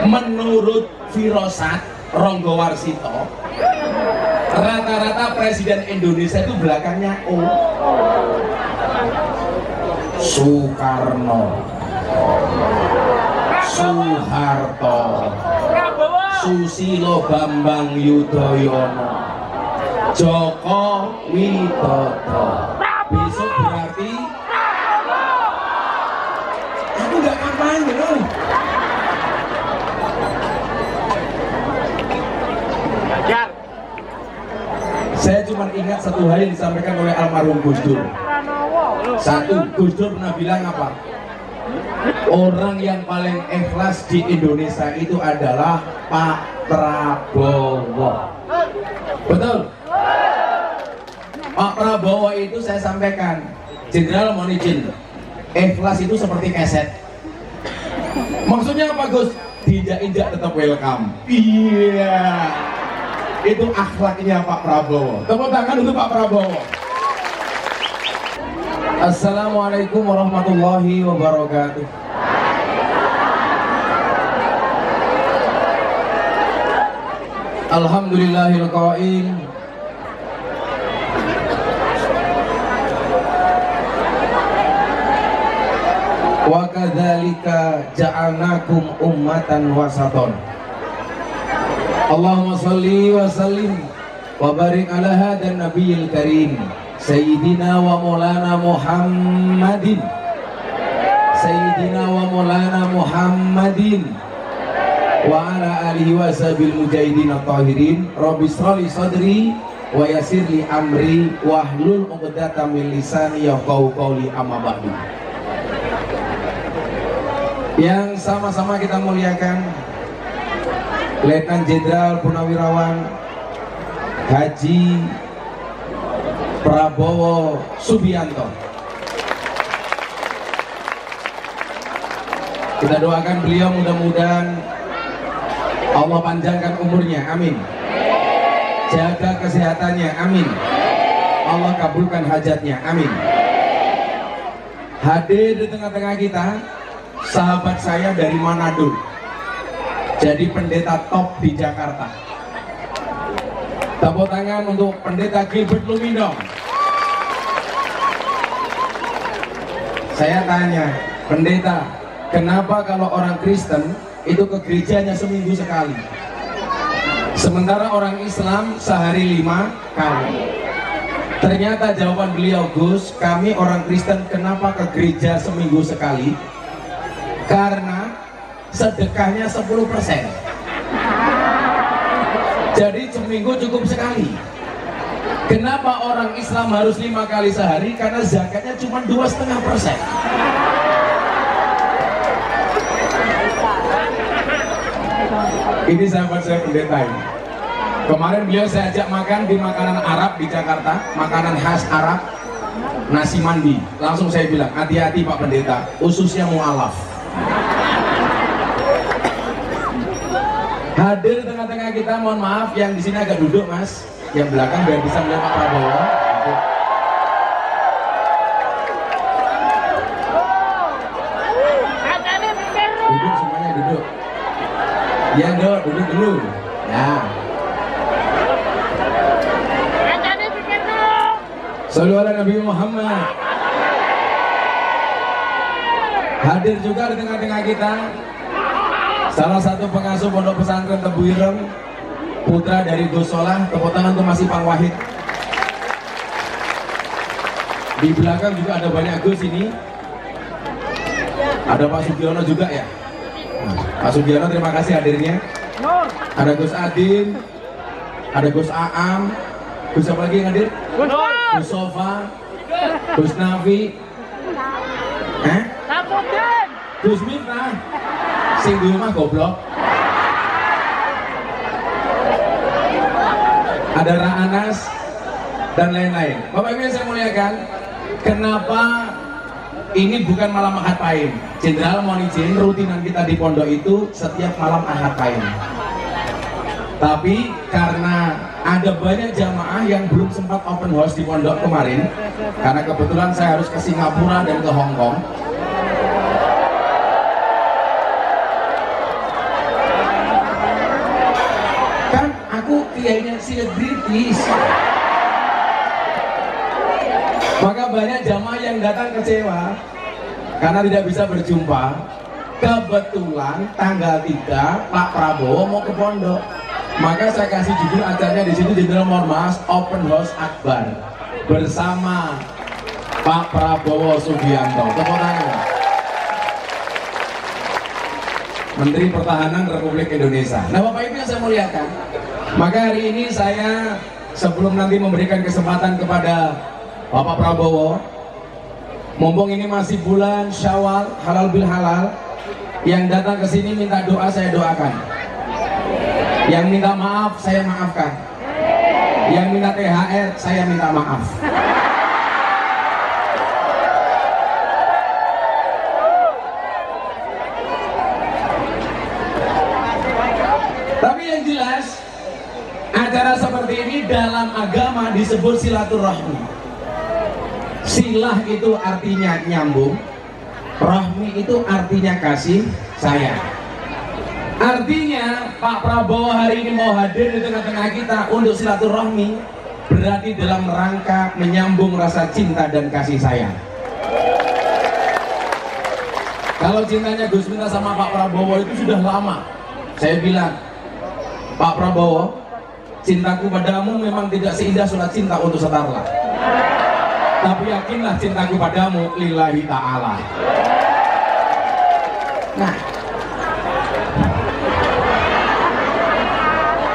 menurut firosat Ronggo Warsito, rata-rata presiden Indonesia itu belakangnya O. Soekarno, Soeharto, Susilo Bambang Yudhoyono, Joko Widodo. Besok berarti aku nggak kampanye loh. Saya cuma ingat satu hal yang disampaikan oleh almarhum Gus Dur. Satu, Gus Dur pernah bilang apa? Orang yang paling ikhlas di Indonesia itu adalah Pak Prabowo. Betul? Pak Prabowo itu saya sampaikan, Jenderal mohon izin, ikhlas itu seperti keset. Maksudnya apa Gus? Diinjak-injak tetap welcome. Iya, itu akhlaknya Pak Prabowo. Tepuk tangan untuk Pak Prabowo. Assalamualaikum warahmatullahi wabarakatuh. Alhamdulillahil qail wa kadzalika ja'alnakum ummatan wasaton. Allahumma shalli wa sallim wa barik ala hadan nabiyil karim Sayyidina wa maulana Muhammadin, Sayyidina wa maulana Muhammadin wa ala alihi wa sahbihi mujahidin at-tahirin. Rabbi shrahli sadri wa yassirli amri wahlul 'uqdatam min lisani yafqahu qawli, amma ba'du. Yang sama-sama kita muliakan Letnan Jenderal Purnawirawan Haji Prabowo Subianto. Kita doakan beliau mudah-mudahan Allah panjangkan umurnya, amin. Jaga kesehatannya, amin. Allah kabulkan hajatnya, amin. Hadir di tengah-tengah kita sahabat saya dari Manado, jadi pendeta top di Jakarta. Tepuk tangan untuk pendeta Gilbert Lumindong. Saya tanya, pendeta, kenapa kalau orang Kristen itu ke gerejanya seminggu sekali, sementara orang Islam sehari 5 kali? Ternyata jawaban beliau, Gus, kami orang Kristen kenapa ke gereja seminggu sekali? Karena sedekahnya 10%. Jadi seminggu cukup sekali. Kenapa orang Islam harus 5 kali sehari? Karena zakatnya cuma 2,5%. Ini sahabat saya pendeta ini. Kemarin beliau saya ajak makan di makanan Arab di Jakarta, makanan khas Arab, nasi mandi. Langsung saya bilang, hati-hati Pak Pendeta, ususnya mu'alaf. Hadir tengah-tengah kita, mohon maaf yang di sini agak duduk Mas, yang belakang biar bisa melihat Pak Prabowo. Duduk semuanya, duduk. Ya duduk dulu. Ya. Shallu ala Nabi Muhammad. Hadir juga di tengah-tengah kita salah satu pengasuh pondok pesantren Tebu Ireng, putra dari Gus Solah. Tepuk tangan untuk Mas Ipang Wahid. Di belakang juga ada banyak Gus ini. Ada Pak Sugiono juga ya. Pak Sugiono terima kasih hadirnya. Ada Gus Adin, ada Gus Aam, Gus apa lagi yang hadir? Gus Sofa, Gus Nafi, Gus Miftah, sing di rumah goblok. Ada Ra'anas dan lain-lain. Bapak Ibu yang saya muliakan, kenapa ini bukan malam Ahad Paim? Jenderal mohon izin, rutinan kita di pondok itu setiap malam Ahad Paim. Tapi karena ada banyak jamaah yang belum sempat open house di pondok kemarin, karena kebetulan saya harus ke Singapura dan ke Hong Kong. kiainya selebritis. Maka banyak jamaah yang datang kecewa karena tidak bisa berjumpa. Kebetulan tanggal 3 Pak Prabowo mau ke pondok, maka saya kasih judul acaranya di situ Jenderal Mormas Open House Akbar bersama Pak Prabowo Subianto. Tepuk tangan. Menteri Pertahanan Republik Indonesia. Nah Bapak Ibu yang saya muliakan, maka hari ini saya sebelum nanti memberikan kesempatan kepada Bapak Prabowo, mumpung ini masih bulan Syawal, halal bil halal, yang datang ke sini minta doa saya doakan, yang minta maaf saya maafkan, yang minta THR saya minta maaf. Tapi yang jelas acara seperti ini dalam agama disebut silaturahmi. Silah itu artinya nyambung, rahmi itu artinya kasih sayang. Artinya Pak Prabowo hari ini mau hadir di tengah-tengah kita untuk silaturahmi, berarti dalam rangka menyambung rasa cinta dan kasih sayang. Kalau cintanya Gus Miftah sama Pak Prabowo itu sudah lama. Saya bilang, Pak Prabowo, cintaku padamu memang tidak seindah surat cinta untuk Starla, tapi yakinlah cintaku padamu lillahi ta'ala. Nah,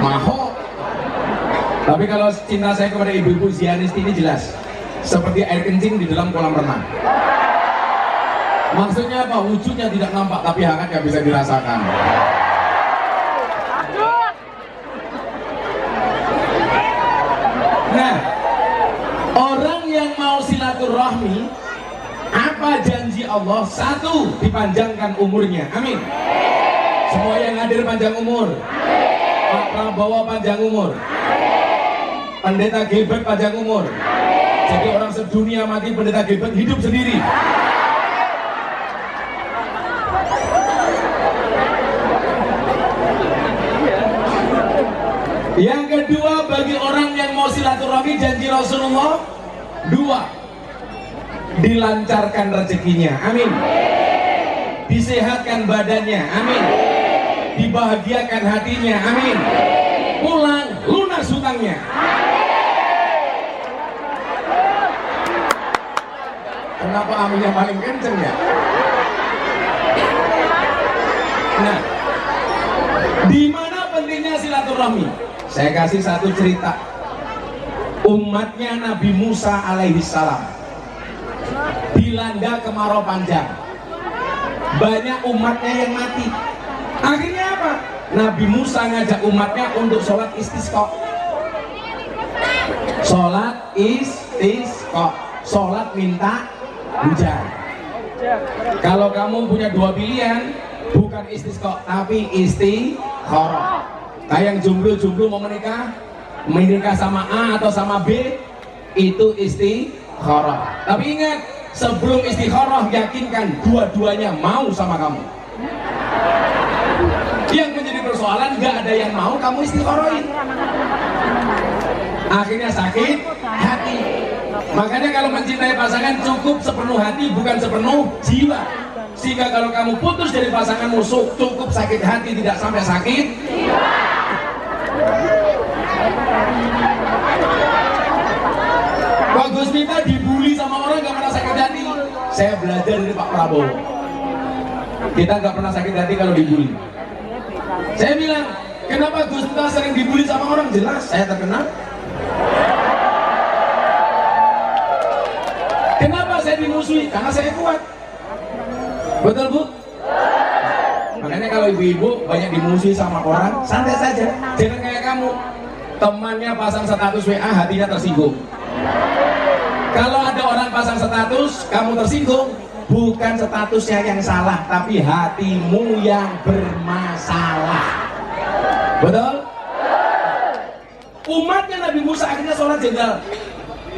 maho. Tapi kalau cinta saya kepada ibu-ibu Zianisti ini jelas, seperti air kencing di dalam kolam renang. Maksudnya apa? Wujudnya tidak nampak, tapi hangatnya bisa dirasakan. Nah, orang yang mau silaturahmi, apa janji Allah? Satu, dipanjangkan umurnya. Amin. Semua yang hadir panjang umur. Pak Prabowo panjang umur. Pendeta Gilbert panjang umur. Jadi orang sedunia mati, Pendeta Gilbert hidup sendiri. Yang kedua, bagi orang yang mau silaturahmi, janji Rasulullah dua, dilancarkan rezekinya, amin, disehatkan badannya, amin, dibahagiakan hatinya, amin, pulang lunas hutangnya. Kenapa aminnya paling kenceng ya? Nah, di mana pentingnya silaturahmi? Saya kasih satu cerita. Umatnya Nabi Musa alaihi salam dilanda kemarau panjang, banyak umatnya yang mati. Akhirnya apa? Nabi Musa ngajak umatnya untuk sholat istisqa. Sholat istisqa, sholat minta hujan. Kalau kamu punya dua pilihan, bukan istisqa tapi istikharah. Yang jomblo-jomblo mau menikah sama A atau sama B, itu istikharah. Tapi ingat, sebelum istikharah yakinkan dua-duanya mau sama kamu. Yang menjadi persoalan nggak ada yang mau kamu istikharahin. Akhirnya sakit hati. Makanya kalau mencintai pasangan cukup sepenuh hati, bukan sepenuh jiwa. Sehingga kalau kamu putus dari pasanganmu cukup sakit hati, tidak sampai sakit jiwa. Pak Gus Miftah dibully sama orang gak pernah sakit hati. Saya belajar dari Pak Prabowo, kita gak pernah sakit hati kalau dibully. Saya bilang, kenapa Gus Miftah sering dibully sama orang? Jelas saya terkenal. Kenapa saya dimusuhi? Karena saya kuat. Betul Bu? Makanya kalau ibu-ibu banyak dimusuhi sama orang, santai saja, jangan kayak kamu. Temannya pasang status WA, hatinya tersinggung. Kalau ada orang pasang status, kamu tersinggung, bukan statusnya yang salah, tapi hatimu yang bermasalah. Betul? Umatnya Nabi Musa akhirnya sholat jenderal,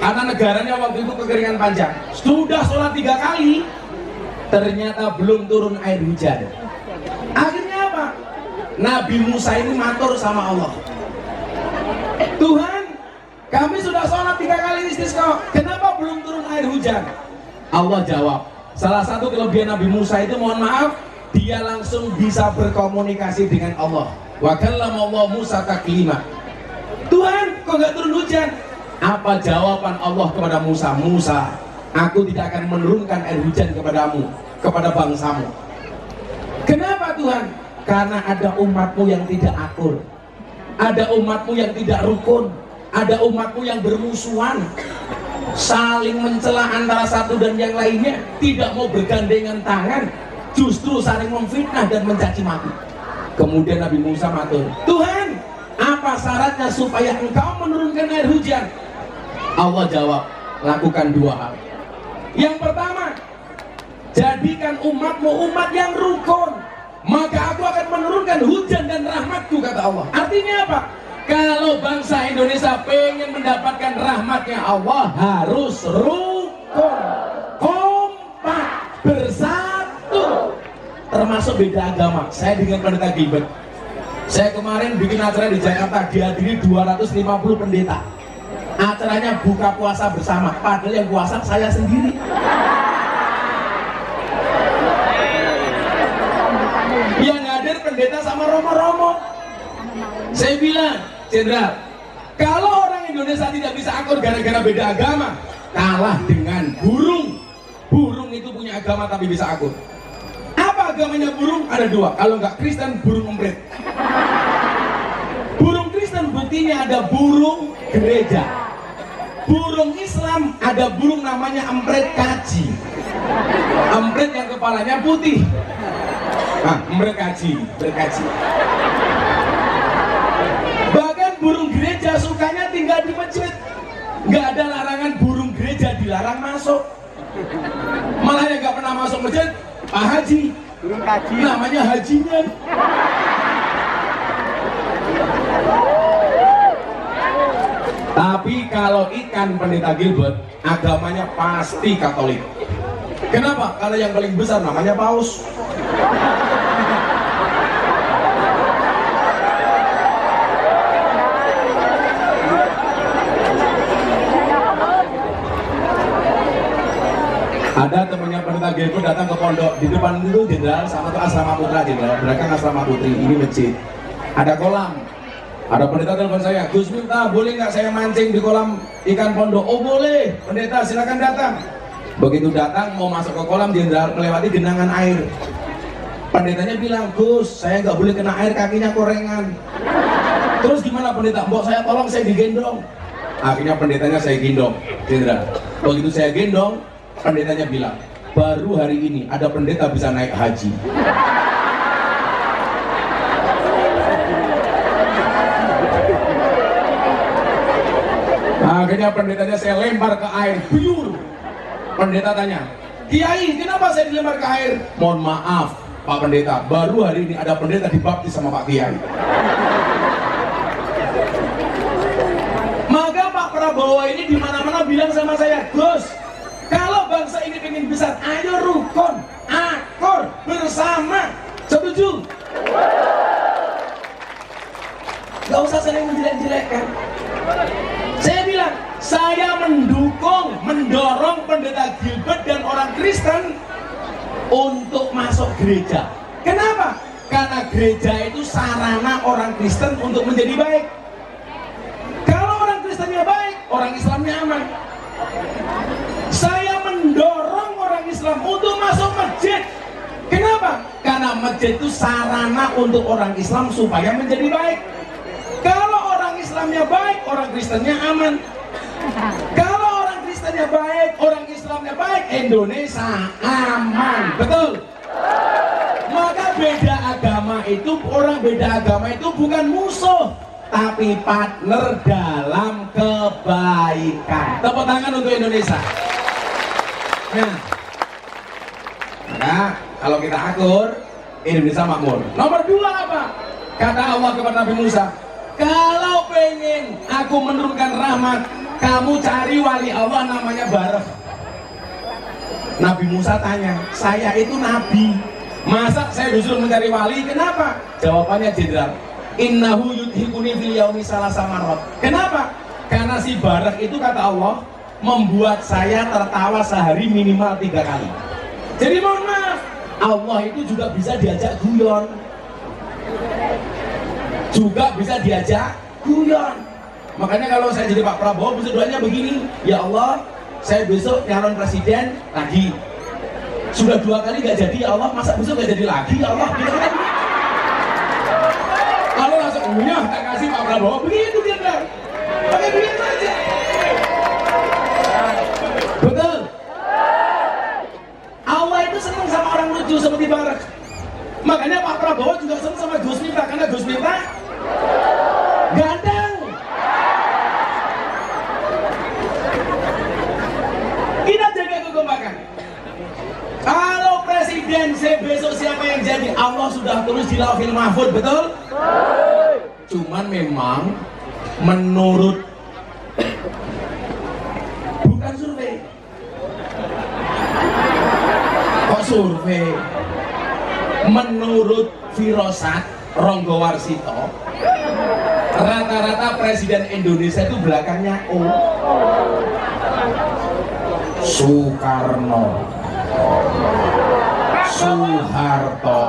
karena negaranya waktu itu kekeringan panjang. Sudah sholat 3 kali, ternyata belum turun air hujan. Akhirnya apa? Nabi Musa ini matur sama Allah, Tuhan, kami sudah sholat 3 kali istisqa, kenapa belum turun air hujan? Allah jawab, salah satu kelebihan Nabi Musa itu, mohon maaf, dia langsung bisa berkomunikasi dengan Allah. Wa kallama Allah Musa taklima. Tuhan, kok nggak turun hujan? Apa jawaban Allah kepada Musa? Musa, aku tidak akan menurunkan air hujan kepadamu, kepada bangsamu. Kenapa Tuhan? Karena ada umatmu yang tidak akur, ada umatmu yang tidak rukun, ada umatmu yang bermusuhan, saling mencela antara satu dan yang lainnya, tidak mau bergandengan tangan, justru saling memfitnah dan mencaci maki. Kemudian Nabi Musa matur, Tuhan, apa syaratnya supaya engkau menurunkan air hujan? Allah jawab, lakukan 2 hal. Yang pertama, jadikan umatmu umat yang rukun, maka aku akan menurunkan hujan dan rahmatku, kata Allah. Artinya apa? Kalau bangsa Indonesia pengen mendapatkan rahmatnya Allah, harus rukun, kompak, bersatu, termasuk beda agama. Saya dengan pendeta Gilbert, saya kemarin bikin acara di Jakarta, dihadiri 250 pendeta. Acaranya buka puasa bersama, padahal yang puasa saya sendiri. Yang hadir pendeta sama romo-romo. Saya bilang, Jenderal, kalau orang Indonesia tidak bisa akur gara-gara beda agama, kalah dengan burung. Burung itu punya agama tapi bisa akur. Apa agamanya burung? Ada 2, kalau nggak Kristen, burung emprit. Burung Kristen buktinya ada burung gereja. Burung Islam ada burung namanya emprit kaji. Emprit yang kepalanya putih. Nah, emprit kaji, emprit kaji. Bahkan burung gereja sukanya tinggal di masjid. Nggak ada larangan burung gereja dilarang masuk. Malah yang nggak pernah masuk masjid, Pak Haji. Burung kaji. Namanya hajinya. Tapi kalau ikan pendeta Gilbert, agamanya pasti Katolik. Kenapa? Karena yang paling besar namanya Paus. Ada temannya pendeta Gilbert datang ke pondok, di depan itu Jenderal sama tuh asrama putra Jenderal, belakang asrama putri, ini masjid. Ada kolam. Ada pendeta telepon saya, Gus Miftah, boleh nggak saya mancing di kolam ikan pondok? Oh boleh, pendeta silakan datang. Begitu datang mau masuk ke kolam, Jenderal melewati genangan air. Pendetanya bilang, Gus, saya nggak boleh kena air, kakinya korengan. Terus gimana pendeta? Mbok saya tolong, saya digendong. Akhirnya pendetanya saya gendong, Jenderal. Begitu saya gendong, pendetanya bilang, baru hari ini ada pendeta bisa naik haji. Akhirnya pendetanya saya lempar ke air, buyur. Pendeta tanya, Kiai, kenapa saya dilempar ke air? Mohon maaf, Pak Pendeta, baru hari ini ada pendeta dibaptis sama Pak Kiai. Maka Pak Prabowo ini di mana-mana bilang sama saya, Gus, kalau bangsa ini ingin besar, ayo rukun, akur, bersama. Setuju? Gak usah saling menjelek-jelekkan. Saya bilang, saya mendukung, mendorong pendeta Gilbert dan orang Kristen untuk masuk gereja. Kenapa? Karena gereja itu sarana orang Kristen untuk menjadi baik. Kalau orang Kristennya baik, orang Islamnya aman. Saya mendorong orang Islam untuk masuk masjid. Kenapa? Karena masjid itu sarana untuk orang Islam supaya menjadi baik. Kalau orang Islamnya baik, orang Kristennya aman. Kalau orang Kristennya baik, orang Islamnya baik, Indonesia aman. Betul? Maka beda agama itu, orang beda agama itu bukan musuh, tapi partner dalam kebaikan. Tepuk tangan untuk Indonesia. Nah, maka kalau kita akur, Indonesia makmur. Nomor 2 apa? Kata Allah kepada Nabi Musa, kalau pengen aku menurunkan rahmat, kamu cari wali Allah namanya Barah. Nabi Musa tanya, saya itu nabi, masa saya disuruh mencari wali? Kenapa? Jawabannya Jenderal, innahu yudhikuni fil yaumi salasa marot. Kenapa? Karena si Barak itu kata Allah membuat saya tertawa sehari minimal 3 kali. Jadi mohon maaf, Allah itu juga bisa diajak guyon, juga bisa diajak guyon. Makanya kalau saya jadi Pak Prabowo bisa doanya begini, ya Allah saya besok nyalon presiden lagi, sudah 2 kali gak jadi, ya Allah masa besok gak jadi lagi, ya Allah gitu kan. Kalau langsung tak kasih Pak Prabowo begitu dia bilang, pakai begitu aja. Betul. Allah itu senang sama orang lucu seperti Barak. Makanya Pak Prabowo juga senang sama Gus Miftah, karena Gus Miftah ganteng. Kita jaga kekompakan. Kalau presiden besok siapa yang jadi, Allah sudah tulis di Lauhil Mahfuz, betul? Cuman memang menurut bukan survei. Kok survei? Menurut Firosat Ronggo Warsito, rata-rata presiden Indonesia itu belakangnya O. Soekarno, Soeharto,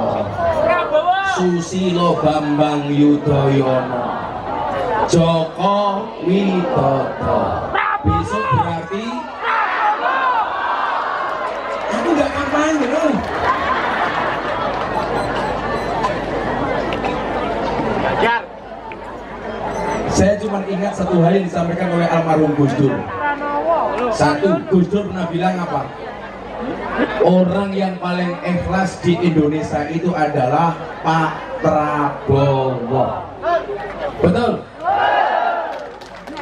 Susilo Bambang Yudhoyono, Joko Widodo. Besok berarti aku nggak kampanye loh. Saya cuma ingat satu hal yang disampaikan oleh almarhum Gus Dur. Satu, Gus Dur pernah bilang apa? Orang yang paling ikhlas di Indonesia itu adalah Pak Prabowo. Betul?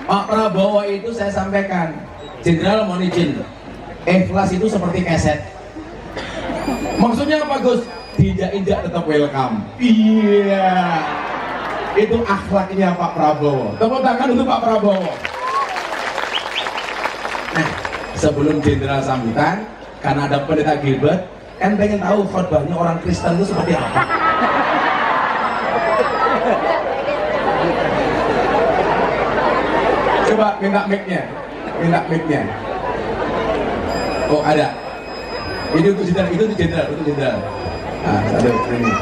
Pak Prabowo itu saya sampaikan, Jenderal mohon izin, ikhlas itu seperti keset. Maksudnya apa Gus? Diinjak-injak tetap welcome. Iya, itu akhlaknya Pak Prabowo. Tepuk tangan untuk Pak Prabowo. Nah, sebelum Jenderal sambutan, karena ada pendeta Gilbert, kan pengen tahu khotbahnya orang Kristen itu seperti apa. Coba minta mic-nya, minta mic-nya. Oh ada. Ini untuk jenderal, itu untuk jenderal, itu jenderal. Nah, satu ini.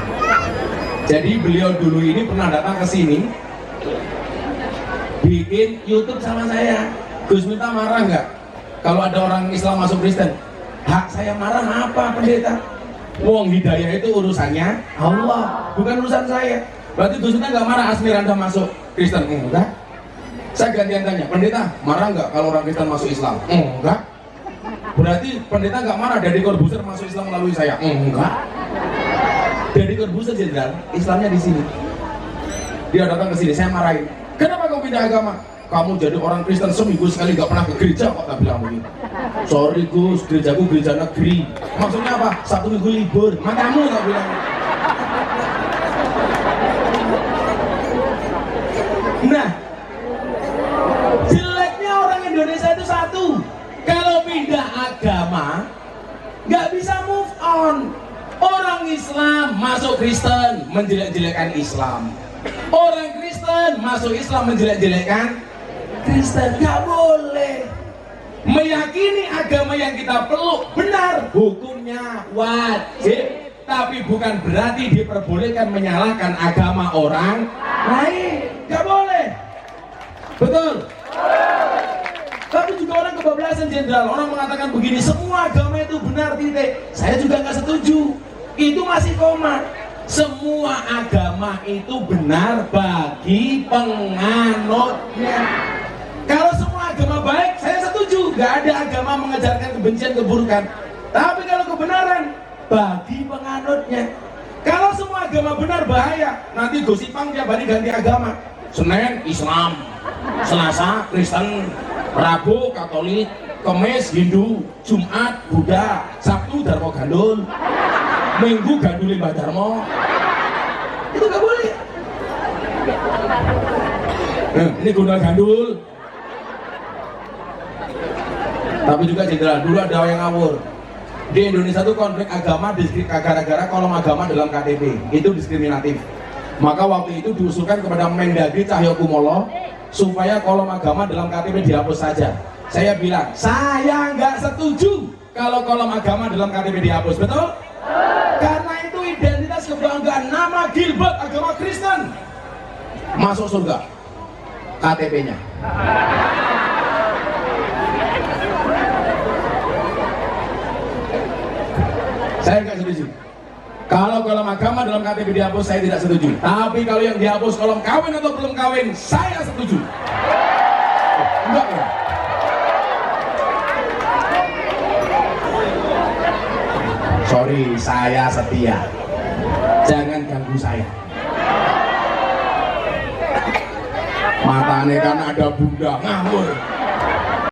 Jadi beliau dulu ini pernah datang ke sini, bikin YouTube sama saya. Gus Miftah marah nggak kalau ada orang Islam masuk Kristen? Hak saya marah apa pendeta? Wong hidayah itu urusannya Allah, bukan urusan saya. Berarti Gus Miftah nggak marah Asmiranda masuk Kristen? Enggak. Saya gantian tanya, pendeta marah nggak kalau orang Kristen masuk Islam? Enggak. Berarti pendeta nggak marah Deddy Corbuzier masuk Islam melalui saya? Enggak. Deddy Corbuzier jenderal, Islamnya di sini. Dia datang ke sini, saya marahin. Kenapa kau pindah agama? Kamu jadi orang Kristen seminggu sekali nggak pernah ke gereja kok, tak bilang begini. Sorry Gus, gerejaku gereja negeri. Maksudnya apa? Satu minggu libur. Matamu tak bilang. Nah, jeleknya orang Indonesia itu satu, kalau pindah agama nggak bisa move on. Orang Islam masuk Kristen menjelek-jelekan Islam, orang Kristen masuk Islam menjelek-jelekan Kristen. Nggak boleh. Meyakini agama yang kita peluk benar, hukumnya wajib, tapi bukan berarti diperbolehkan menyalahkan agama orang lain. Nggak boleh. Betul? Tapi juga orang kebablasan jenderal. Orang mengatakan begini, semua agama itu benar, titik. Saya juga nggak setuju. Itu masih koma. Semua agama itu benar bagi penganutnya. Kalau semua agama baik, saya setuju. Nggak ada agama mengajarkan kebencian, keburukan. Tapi kalau kebenaran bagi penganutnya. Kalau semua agama benar bahaya. Nanti gosipang tiap hari ganti agama. Senin Islam, Selasa Kristen, Rabu Katolik, Kamis Hindu, Jumat Buddha, Sabtu Darmo Gandul, Minggu Gandul Mbah Darmo. Itu gak boleh. Ini Gundal Gandul. Tapi juga jenderal, dulu ada yang ngawur. Di Indonesia tuh konflik agama gara-gara kolom agama dalam KTP. Itu diskriminatif. Maka waktu itu diusulkan kepada Mendagri Cahyokumolo supaya kolom agama dalam KTP dihapus saja. Saya bilang, saya nggak setuju kalau kolom agama dalam KTP dihapus, betul? Karena itu identitas kebanggaan, nama Gilbert agama Kristen masuk surga KTP-nya. Saya nggak setuju. Kalau kolom agama dalam KTP dihapus, saya tidak setuju. Tapi kalau yang dihapus kolom kawin atau belum kawin, saya setuju. Enggak ya? Sorry, saya setia. Jangan ganggu saya. Matanya kan ada bunda ngawur.